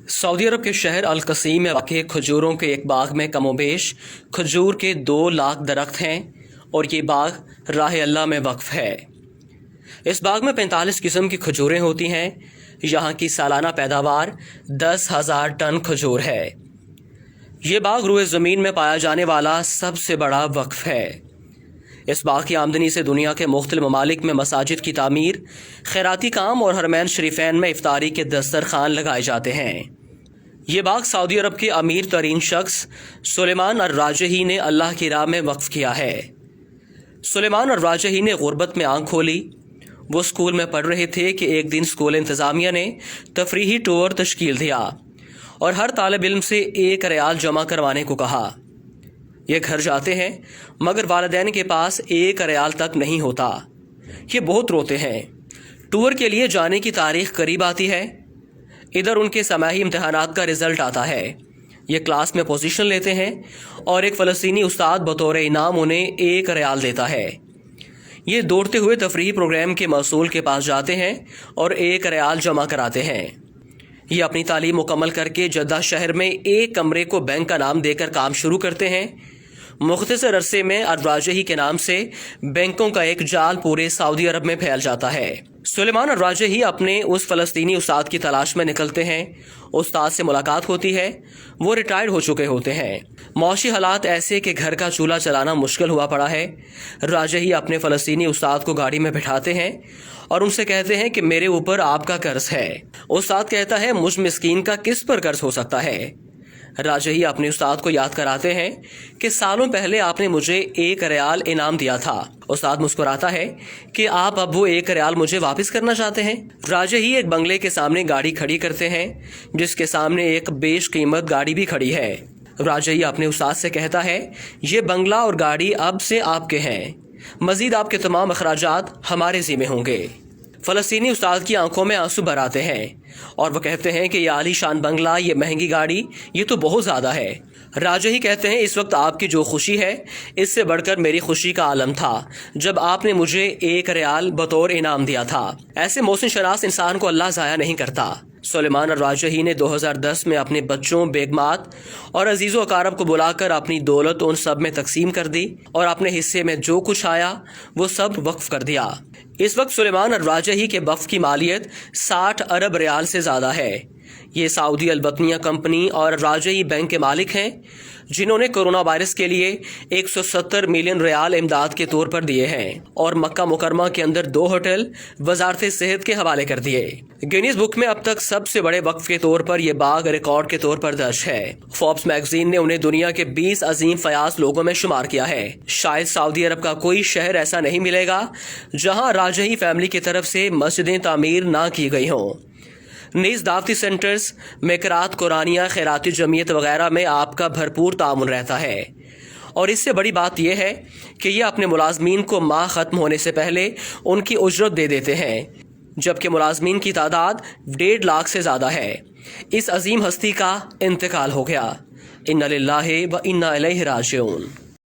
سعودی عرب کے شہر القصیم میں واقع کھجوروں کے ایک باغ میں کم و بیش کھجور کے 2 لاکھ درخت ہیں اور یہ باغ راہ اللہ میں وقف ہے۔ اس باغ میں 45 قسم کی کھجوریں ہوتی ہیں۔ یہاں کی سالانہ پیداوار 10,000 ٹن کھجور ہے۔ یہ باغ روئے زمین میں پایا جانے والا سب سے بڑا وقف ہے۔ اس باغ کی آمدنی سے دنیا کے مختلف ممالک میں مساجد کی تعمیر، خیراتی کام اور حرمین شریفین میں افطاری کے دسترخوان لگائے جاتے ہیں۔ یہ باغ سعودی عرب کے امیر ترین شخص سلیمان الراجحی نے اللہ کی راہ میں وقف کیا ہے۔ سلیمان الراجحی نے غربت میں آنکھ کھولی۔ وہ اسکول میں پڑھ رہے تھے کہ ایک دن اسکول انتظامیہ نے تفریحی ٹور تشکیل دیا اور ہر طالب علم سے 1 ریال جمع کروانے کو کہا۔ یہ گھر جاتے ہیں مگر والدین کے پاس 1 ریال تک نہیں ہوتا۔ یہ بہت روتے ہیں۔ ٹور کے لیے جانے کی تاریخ قریب آتی ہے۔ ادھر ان کے سماعی امتحانات کا رزلٹ آتا ہے۔ یہ کلاس میں پوزیشن لیتے ہیں اور ایک فلسطینی استاد بطور انعام انہیں 1 ریال دیتا ہے۔ یہ دوڑتے ہوئے تفریحی پروگرام کے مسئول کے پاس جاتے ہیں اور 1 ریال جمع کراتے ہیں۔ یہ اپنی تعلیم مکمل کر کے جدہ شہر میں ایک کمرے کو بینک کا نام دے کر کام شروع کرتے ہیں۔ مختصر عرصے میں الراجحی کے نام سے بینکوں کا ایک جال پورے سعودی عرب میں پھیل جاتا ہے۔ سلیمان الراجحی اپنے اس فلسطینی استاد کی تلاش میں نکلتے ہیں۔ استاد سے ملاقات ہوتی ہے۔ وہ ریٹائرڈ ہو چکے ہوتے ہیں۔ معاشی حالات ایسے کہ گھر کا چولہا چلانا مشکل ہوا پڑا ہے۔ راجحی اپنے فلسطینی استاد کو گاڑی میں بٹھاتے ہیں اور ان سے کہتے ہیں کہ میرے اوپر آپ کا قرض ہے۔ استاد کہتا ہے مجھ مسکین کا کس پر قرض ہو سکتا ہے؟ راجحی اپنے استاد کو یاد کراتے ہیں کہ سالوں پہلے آپ نے مجھے 1 ریال انعام دیا تھا۔ استاد مسکراتا ہے کہ آپ اب وہ 1 ریال مجھے واپس کرنا چاہتے ہیں۔ راجحی ایک بنگلے کے سامنے گاڑی کھڑی کرتے ہیں جس کے سامنے ایک بیش قیمت گاڑی بھی کھڑی ہے۔ راجحی اپنے استاد سے کہتا ہے یہ بنگلہ اور گاڑی اب سے آپ کے ہیں، مزید آپ کے تمام اخراجات ہمارے ذمہ ہوں گے۔ فلسطینی استاد کی آنکھوں میں آنسو بھر آتے ہیں اور وہ کہتے ہیں کہ یہ عالی شان بنگلہ، یہ مہنگی گاڑی، یہ تو بہت زیادہ ہے۔ راجحی کہتے ہیں اس وقت آپ کی جو خوشی ہے اس سے بڑھ کر میری خوشی کا عالم تھا جب آپ نے مجھے 1 ریال بطور انعام دیا تھا۔ ایسے محسن شناس انسان کو اللہ ضائع نہیں کرتا۔ سلیمان الراجحی نے 2010 میں اپنے بچوں، بیگمات اور عزیز و اقارب کو بلا کر اپنی دولت ان سب میں تقسیم کر دی اور اپنے حصے میں جو کچھ آیا وہ سب وقف کر دیا۔ اس وقت سلیمان الراجحی کے وقف کی مالیت 60 ارب ریال سے زیادہ ہے۔ یہ سعودی البطنیہ کمپنی اور راجحی بینک کے مالک ہیں جنہوں نے کورونا وائرس کے لیے 170 ملین ریال امداد کے طور پر دیے ہیں اور مکہ مکرمہ کے اندر 2 ہوٹل وزارت صحت کے حوالے کر دیے۔ گینیز بک میں اب تک سب سے بڑے وقف کے طور پر یہ باغ ریکارڈ کے طور پر درج ہے۔ فوربس میگزین نے انہیں دنیا کے 20 عظیم فیاض لوگوں میں شمار کیا ہے۔ شاید سعودی عرب کا کوئی شہر ایسا نہیں ملے گا جہاں راجحی فیملی کی طرف سے مسجدیں تعمیر نہ کی گئی ہوں۔ نیز دعوتی سینٹرز، میکرات قرآنیہ، خیراتی جمعیت وغیرہ میں آپ کا بھرپور تعاون رہتا ہے۔ اور اس سے بڑی بات یہ ہے کہ یہ اپنے ملازمین کو ماہ ختم ہونے سے پہلے ان کی اجرت دے دیتے ہیں، جبکہ ملازمین کی تعداد 1.5 لاکھ سے زیادہ ہے۔ اس عظیم ہستی کا انتقال ہو گیا۔ انا للہ و انا الیہ راجعون۔